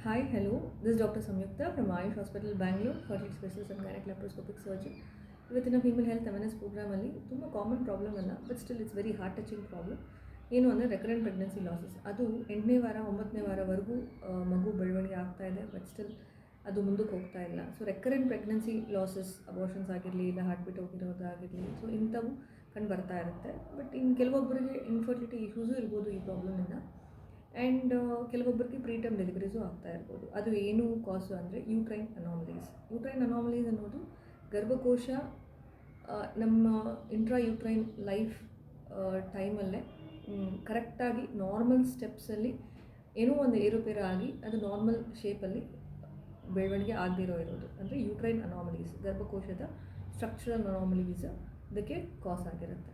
Hi, hello. This is Dr. Samyukta from Ayush Hospital, Bangalore, fertility specialist and gynec laparoscopic surgeon. ಇವತ್ತಿನ female health awareness ಪ್ರೋಗ್ರಾಮಲ್ಲಿ ತುಂಬ common problem ಅಲ್ಲ, but still it's very heart touching problem. ಏನು ಅಂದರೆ recurrent pregnancy losses. ಅದು 8ನೇ ವಾರ 9ನೇ ವಾರವರೆಗೂ ಮಗು ಬೆಳವಣಿಗೆ ಆಗ್ತಾ ಇದೆ, ಬಟ್ ಸ್ಟಿಲ್ ಅದು ಮುಂದಕ್ಕೆ ಹೋಗ್ತಾ ಇಲ್ಲ. ಸೊ ರೆಕರೆಂಟ್ ಪ್ರೆಗ್ನೆನ್ಸಿ ಲಾಸಸ್, ಅಬೋರ್ಷನ್ಸ್ ಆಗಿರಲಿ, ಇಲ್ಲ ಹಾರ್ಟ್ ಬೀಟ್ ಹೋಗಿರೋದಾಗಿರಲಿ, ಸೊ ಇಂಥವು ಕಂಡು ಬರ್ತಾ ಇರುತ್ತೆ. ಬಟ್ ಇನ್ನು ಕೆಲವೊಬ್ಬರಿಗೆ ಇನ್ಫರ್ಟಿಲಿಟಿ ಇಶ್ಯೂಸು ಇರ್ಬೋದು ಈ ಪ್ರಾಬ್ಲಮಿಂದ. ಆ್ಯಂಡ್ ಕೆಲವೊಬ್ಬರಿಗೆ ಪ್ರೀಟರ್ಮ್ ಡೆಲಿವರೀಸು ಆಗ್ತಾ ಇರ್ಬೋದು. ಅದು ಏನು ಕಾಸು ಅಂದರೆ ಯೂಟ್ರೈನ್ ಅನಾಮಲೀಸ್. ಯೂಟ್ರೈನ್ ಅನಾಮಲೀಸ್ ಅನ್ನೋದು ಗರ್ಭಕೋಶ ನಮ್ಮ ಯೂಟ್ರೈನ್ ಲೈಫ್ ಟೈಮಲ್ಲೇ ಕರೆಕ್ಟಾಗಿ ನಾರ್ಮಲ್ ಸ್ಟೆಪ್ಸಲ್ಲಿ ಏನೋ ಒಂದು ಏರುಪೇರು ಆಗಿ ಅದು ನಾರ್ಮಲ್ ಶೇಪಲ್ಲಿ ಬೆಳವಣಿಗೆ ಆಗದಿರೋ ಇರೋದು ಅಂದರೆ ಯೂಟ್ರೈನ್ ಅನಾಮಲೀಸ್. ಗರ್ಭಕೋಶದ ಸ್ಟ್ರಕ್ಚರಲ್ ಅನಾಮಲೀಸ್ ಅದಕ್ಕೆ ಕಾಸ್ ಆಗಿರುತ್ತೆ.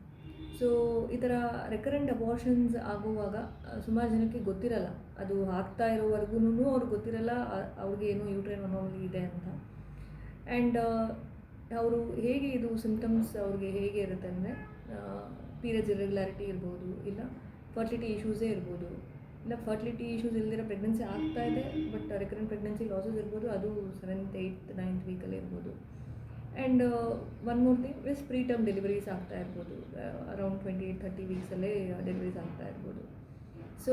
ಸೊ ಈ ಥರ ರೆಕರೆಂಟ್ ಅಬೋರ್ಷನ್ಸ್ ಆಗುವಾಗ ಸುಮಾರು ಜನಕ್ಕೆ ಗೊತ್ತಿರಲ್ಲ, ಅದು ಆಗ್ತಾ ಇರೋವರೆಗೂ ಅವ್ರಿಗೆ ಗೊತ್ತಿರಲ್ಲ ಅವ್ರಿಗೆ ಏನೋ ಯೂಟ್ರೈನ್ ಅನಾಮಲಿ ಇದೆ ಅಂತ. ಆ್ಯಂಡ್ ಅವರು ಹೇಗೆ ಇದು ಸಿಮ್ಟಮ್ಸ್ ಅವ್ರಿಗೆ ಹೇಗೆ ಇರುತ್ತೆ ಅಂದರೆ ಪೀರಿಯಡ್ಸ್ ಇರ್ರೆಗ್ಯುಲಾರಿಟಿ ಇರ್ಬೋದು, ಇಲ್ಲ ಫರ್ಟಿಲಿಟಿ ಇಶ್ಯೂಸೇ ಇರ್ಬೋದು, ಇಲ್ಲ ಫರ್ಟಿಲಿಟಿ ಇಶ್ಯೂಸ್ ಇಲ್ದಿರೋ ಪ್ರೆಗ್ನೆನ್ಸಿ ಆಗ್ತಾ ಇದೆ ಬಟ್ ರೆಕರೆಂಟ್ ಪ್ರೆಗ್ನೆನ್ಸಿ ಲಾಸಸ್ ಇರ್ಬೋದು, ಅದು 7th 8th 9th ವೀಕಲ್ಲಿ ಇರ್ಬೋದು. And one more thing is preterm deliveries ಆಗ್ತಾ ಇರ್ಬೋದು, ಅರೌಂಡ್ 28-30 ವೀಕ್ಸಲ್ಲೇ ಡೆಲಿವರೀಸ್ ಆಗ್ತಾ ಇರ್ಬೋದು. ಸೊ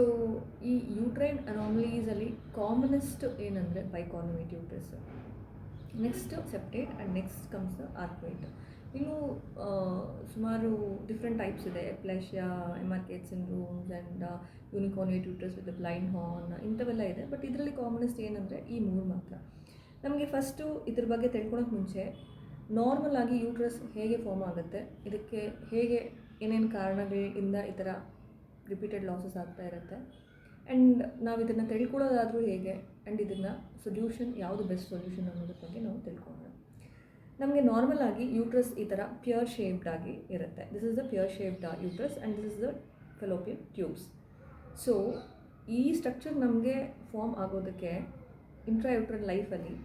ಈ ಯೂಟ್ರೈನ್ ಅನಾಮಲೀಸಲ್ಲಿ ಕಾಮನೆಸ್ಟ್ ಏನಂದರೆ bicornuate uterus, next septate and next comes the arcuate. ಇನ್ನೂ ಸುಮಾರು ಡಿಫ್ರೆಂಟ್ ಟೈಪ್ಸ್ ಇದೆ, ಎಪ್ಲೇಷಿಯಾ, ಎಮಾರ್ಕೇಟ್ syndromes and unicornuate uterus with blind horn, ಇಂಥವೆಲ್ಲ ಇದೆ. ಬಟ್ ಇದರಲ್ಲಿ ಕಾಮನೆಸ್ಟ್ ಏನಂದರೆ ಈ ಮೂರು ಮಾತ್ರ. ನಮಗೆ ಫಸ್ಟು ಇದ್ರ ಬಗ್ಗೆ ತಿಳ್ಕೊಳೋಕ್ಕೆ ಮುಂಚೆ ನಾರ್ಮಲ್ ಆಗಿ ಯೂಟ್ರಸ್ ಹೇಗೆ ಫಾರ್ಮ್ ಆಗುತ್ತೆ, ಇದಕ್ಕೆ ಹೇಗೆ ಏನೇನು ಕಾರಣಗಳಿಂದ ಈ ಥರ ರಿಪೀಟೆಡ್ ಲಾಸಸ್ ಆಗ್ತಾ ಇರುತ್ತೆ, ಆ್ಯಂಡ್ ನಾವು ಇದನ್ನು ತಿಳ್ಕೊಳ್ಳೋದಾದರೂ ಹೇಗೆ, ಆ್ಯಂಡ್ ಇದನ್ನು ಸೊಲ್ಯೂಷನ್ ಯಾವುದು ಬೆಸ್ಟ್ ಸೊಲ್ಯೂಷನ್ ಅನ್ನೋದ್ರ ಬಗ್ಗೆ ನಾವು ತಿಳ್ಕೊಳ್ಳೋಣ. ನಮಗೆ ನಾರ್ಮಲ್ ಆಗಿ ಯೂಟ್ರಸ್ ಈ ಥರ ಪ್ಯೂರ್ ಶೇಪ್ಡ್ ಆಗಿ ಇರುತ್ತೆ. This is the pure shaped uterus and this is the fallopian tubes. So ಈ ಸ್ಟ್ರಕ್ಚರ್ ನಮಗೆ ಫಾರ್ಮ್ ಆಗೋದಕ್ಕೆ ಇಂಟ್ರಾಯೂಟ್ರಲ್ ಲೈಫಲ್ಲಿ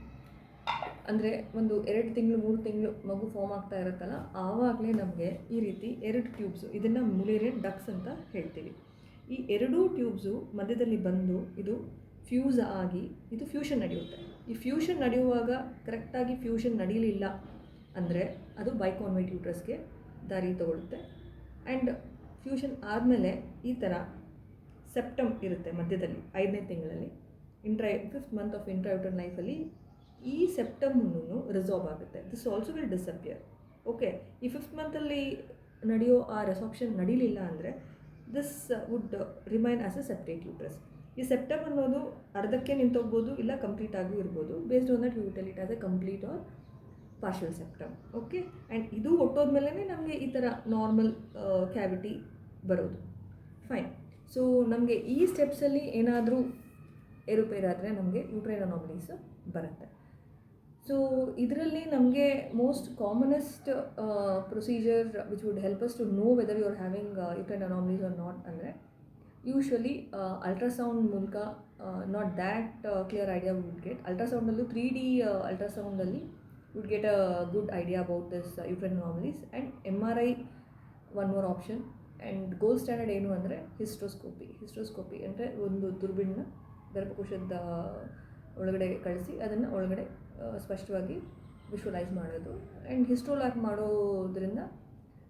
ಅಂದರೆ ಒಂದು 2 ತಿಂಗಳು 3 ತಿಂಗಳು ಮಗು ಫಾರ್ಮ್ ಆಗ್ತಾ ಇರುತ್ತಲ್ಲ, ಆವಾಗಲೇ ನಮಗೆ ಈ ರೀತಿ 2 ಟ್ಯೂಬ್ಸು, ಇದನ್ನು ಮುಲೇರಿಯನ್ ಡಕ್ಸ್ ಅಂತ ಹೇಳ್ತೀವಿ. ಈ 2 ಟ್ಯೂಬ್ಸು ಮಧ್ಯದಲ್ಲಿ ಬಂದು ಇದು ಫ್ಯೂಸ್ ಆಗಿ ಇದು ಫ್ಯೂಷನ್ ನಡೆಯುತ್ತೆ. ಈ ಫ್ಯೂಷನ್ ನಡೆಯುವಾಗ ಕರೆಕ್ಟಾಗಿ ಫ್ಯೂಷನ್ ನಡೀಲಿಲ್ಲ ಅಂದರೆ ಅದು ಬೈಕಾರ್ನುವೇಟ್ ಯೂಟ್ರಸ್ಗೆ ದಾರಿ ತಗೊಳುತ್ತೆ. ಆ್ಯಂಡ್ ಫ್ಯೂಷನ್ ಆದಮೇಲೆ ಈ ಥರ ಸೆಪ್ಟಮ್ ಇರುತ್ತೆ ಮಧ್ಯದಲ್ಲಿ 5ನೇ ತಿಂಗಳಲ್ಲಿ, 5th ಮಂತ್ ಆಫ್ ಇಂಟ್ರಾಯೂಟ್ರಲ್ ಲೈಫಲ್ಲಿ ಈ ಸೆಪ್ಟಮನ್ನು ರಿಸಾಲ್ವ್ ಆಗುತ್ತೆ. This also will disappear. Okay, ಈ 5th ಮಂತಲ್ಲಿ ನಡೆಯೋ ಆ ರೆಸಾರ್ಪ್ಷನ್ ನಡೀಲಿಲ್ಲ ಅಂದರೆ this would remain as a septate uterus. ಈ ಸೆಪ್ಟಮ್ ಅನ್ನೋದು ಅರ್ಧಕ್ಕೆ ನಿಂತೋಗ್ಬೋದು, ಇಲ್ಲ ಕಂಪ್ಲೀಟ್ ಆಗೂ ಇರ್ಬೋದು. Based on that you tell it as a complete or partial septum. Okay, and ಇದು ಒಟ್ಟೋದ್ಮೇಲೆ ನಮಗೆ ಈ ಥರ ನಾರ್ಮಲ್ ಕ್ಯಾವಿಟಿ ಬರೋದು. ಫೈನ್. ಸೊ ನಮಗೆ ಈ ಸ್ಟೆಪ್ಸಲ್ಲಿ ಏನಾದರೂ ಏರುಪೇರಾದರೆ ನಮಗೆ ಯೂಟ್ರೈನ್ ಅನಾಮಲೀಸ್ ಬರುತ್ತೆ. ಸೊ ಇದರಲ್ಲಿ ನಮಗೆ most commonest procedure which would help us to know whether you are having uterine anomalies or not ಅಂದರೆ ಯೂಶ್ವಲಿ ಅಲ್ಟ್ರಾಸೌಂಡ್ ಮೂಲಕ not that clear idea would get. ಅಲ್ಟ್ರಾಸೌಂಡಲ್ಲೂ 3D ಅಲ್ಟ್ರಾಸೌಂಡಲ್ಲಿ would get a good idea about this uterine anomalies. And MRI one more option. And gold standard ಏನು ಅಂದರೆ hysteroscopy ಅಂದರೆ ಒಂದು ದುರ್ಬಿಣ್ಣ ಗರ್ಭಕೋಶದ ಒಳಗಡೆ ಕಳಿಸಿ ಅದನ್ನು ಒಳಗಡೆ ಸ್ಪಷ್ಟವಾಗಿ ವಿಶ್ವಲೈಸ್ ಮಾಡೋದು. ಆ್ಯಂಡ್ ಹಿಸ್ಟೋಲಾಕ್ ಮಾಡೋದ್ರಿಂದ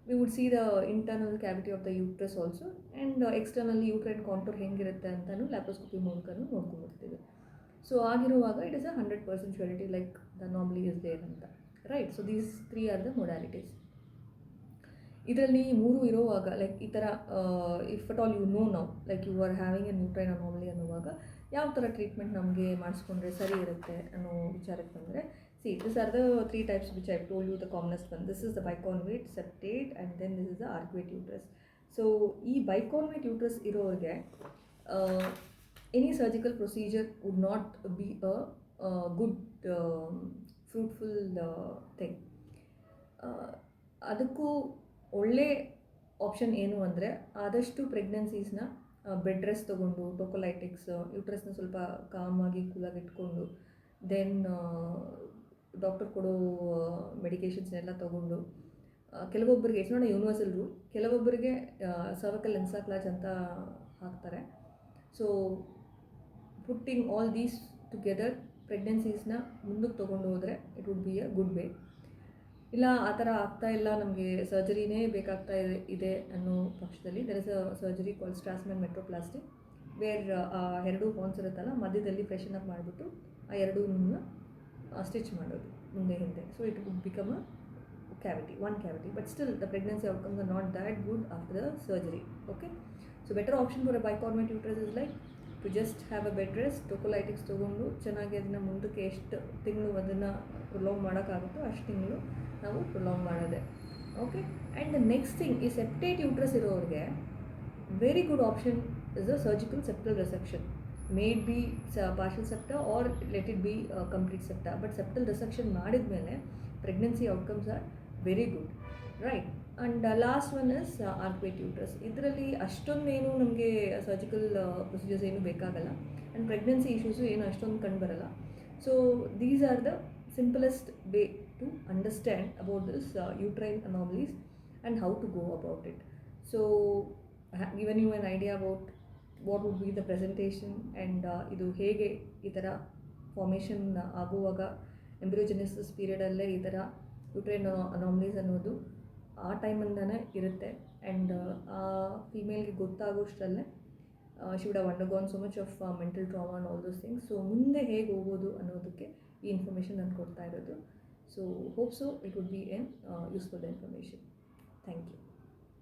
we would see the internal cavity of the uterus also. And ಎಕ್ಸ್ಟರ್ನಲ್ಲಿ ಯೂಟ್ರೈನ್ ಕಾಂಟೂರ್ ಹೆಂಗಿರುತ್ತೆ ಅಂತಲೂ ಲ್ಯಾಪ್ರೋಸ್ಕೋಪಿ ಮೂಲಕನೂ ನೋಡ್ಕೊಂಡ್ಬಿಡ್ತೀವಿ. ಸೊ ಆಗಿರುವಾಗ it is a 100% surety like the normally is there ಅಂತ, right? So these 3 are the modalities. ಇದರಲ್ಲಿ 3 ಇರೋವಾಗ ಲೈಕ್ ಈ ಥರ if at all you know now like you are having a uterine anomaly ಅನ್ನುವಾಗ ಯಾವ ಥರ ಟ್ರೀಟ್ಮೆಂಟ್ ನಮಗೆ ಮಾಡಿಸ್ಕೊಂಡ್ರೆ ಸರಿ ಇರುತ್ತೆ ಅನ್ನೋ ವಿಚಾರಕ್ಕೆ ಬಂದರೆ, this are the 3 types which I told you the commonest one. This is the bicornuate, septate and then this is the arcuate uterus. So ಈ ಬೈಕಾರ್ನುವೇಟ್ ಯೂಟ್ರಸ್ ಇರೋರಿಗೆ any surgical procedure would not be a good fruitful thing. ಅದಕ್ಕೂ ಒಳ್ಳೆ option ಏನು ಅಂದರೆ ಆದಷ್ಟು ಪ್ರೆಗ್ನೆನ್ಸೀಸ್ನ bed rest ತೊಗೊಂಡು, ಟೊಕೊಲೈಟಿಕ್ಸ್, ಯೂಟ್ರಸ್ನ ಸ್ವಲ್ಪ ಕಾಮಾಗಿ ಕೂಲಾಗಿ ಇಟ್ಕೊಂಡು, ದೆನ್ ಡಾಕ್ಟರ್ ಕೊಡೋ ಮೆಡಿಕೇಷನ್ಸ್ನೆಲ್ಲ ತೊಗೊಂಡು, ಕೆಲವೊಬ್ಬರಿಗೆ it's not a universal rule, ಕೆಲವೊಬ್ಬರಿಗೆ ಸರ್ವಿಕಲ್ ಎನ್ಸಾಕ್ಲಾಜ್ ಅಂತ ಹಾಕ್ತಾರೆ. So putting all these together ಪ್ರೆಗ್ನೆನ್ಸೀಸ್ನ ಮುಂದಕ್ಕೆ ತೊಗೊಂಡು ಹೋದರೆ it would be a good way. ಇಲ್ಲ ಆ ಥರ ಆಗ್ತಾ ಇಲ್ಲ, ನಮಗೆ ಸರ್ಜರಿನೇ ಬೇಕಾಗ್ತಾ ಇದೆ ಅನ್ನೋ ಪಕ್ಷದಲ್ಲಿ there is a surgery called Strassman metroplasty, where ಆ ಎರಡು ಹಾರ್ನ್ಸ್ ಇರುತ್ತಲ್ಲ ಮಧ್ಯದಲ್ಲಿ ಫ್ರೆಶನ್ ಅಪ್ ಮಾಡಿಬಿಟ್ಟು ಆ ಎರಡೂ ಸ್ಟಿಚ್ ಮಾಡೋದು ಮುಂದೆ ಹಿಂದೆ. So it wood become a cavity, one cavity, but still the pregnancy outcomes are not that good after the surgery. Okay, so better option for a bicornuate uterus is like to just have a bed rest, tocolytics ತೊಗೊಂಡು ಚೆನ್ನಾಗಿ ಅದನ್ನು ಮುಂದಕ್ಕೆ ಎಷ್ಟು ತಿಂಗಳು ಅದನ್ನು prolong ಮಾಡೋಕ್ಕಾಗುತ್ತೋ ಅಷ್ಟು ತಿಂಗಳು ನಾವು ಪ್ರೊಲಾಂಗ್ ಮಾಡೋದೆ. Okay, and the next thing ಈ ಸೆಪ್ಟೇಟ್ ಯೂಟ್ರಸ್ ಇರೋರಿಗೆ very good option is a surgical septal resection. May be partial septa or let it be complete septa, but septal resection ಮಾಡಿದ ಮೇಲೆ pregnancy outcomes are very good, right. And last one is arcuate uterus. ಇದರಲ್ಲಿ ಅಷ್ಟೊಂದೇನು ನಮಗೆ surgical procedures ಏನು ಬೇಕಾಗಲ್ಲ, and pregnancy issues ಏನು ಅಷ್ಟೊಂದು ಕಂಡುಬರಲ್ಲ. So these are the simplest way to understand about this uterine anomalies and how to go about it. So given you an idea about what would be the presentation and ಇದು ಹೇಗೆ ಈ ಥರ formation ಆಗುವಾಗ ಎಂಬ್ರಿಯೋಜೆನಿಸಿಸ್ ಪೀರಿಯಡಲ್ಲೇ ಈ ಥರ uterine anomalies ಅನ್ನೋದು ಆ ಟೈಮಿಂದನೇ ಇರುತ್ತೆ. ಆ್ಯಂಡ್ ಆ ಫೀಮೇಲ್ಗೆ ಗೊತ್ತಾಗೋಷ್ಟರಲ್ಲೇ she would have undergone so much of mental trauma and all those things. So ಮುಂದೆ ಹೇಗೆ ಹೋಗೋದು ಅನ್ನೋದಕ್ಕೆ ಈ ಇನ್ಫಾರ್ಮೇಷನ್ ನಾನು ಕೊಡ್ತಾ ಇರೋದು. So hope so it would be an useful information. Thank you.